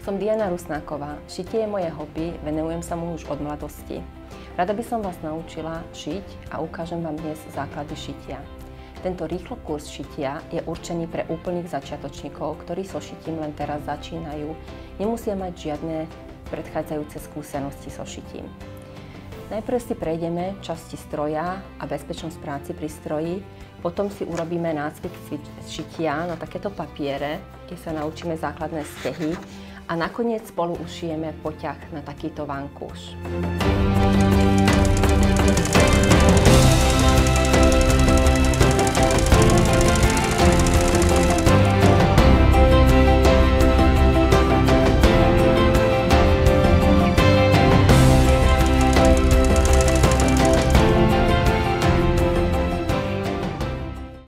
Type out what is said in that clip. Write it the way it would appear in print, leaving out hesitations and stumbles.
Som Diana Rusnáková. Šitie je moje hobby, venujem sa mu už od mladosti. Rada by som vás naučila šiť a ukážem vám dnes základy šitia. Tento rýchlo kurz šitia je určený pre úplných začiatočníkov, ktorí so šitím len teraz začínajú. Nemusia mať žiadne predchádzajúce skúsenosti so šitím. Najprv si prejdeme časti stroja a bezpečnosť práci pri stroji, potom si urobíme nácvik šitia na takéto papiere, kde sa naučíme základné stehy a nakoniec spolu ušijeme poťah na takýto vankúš.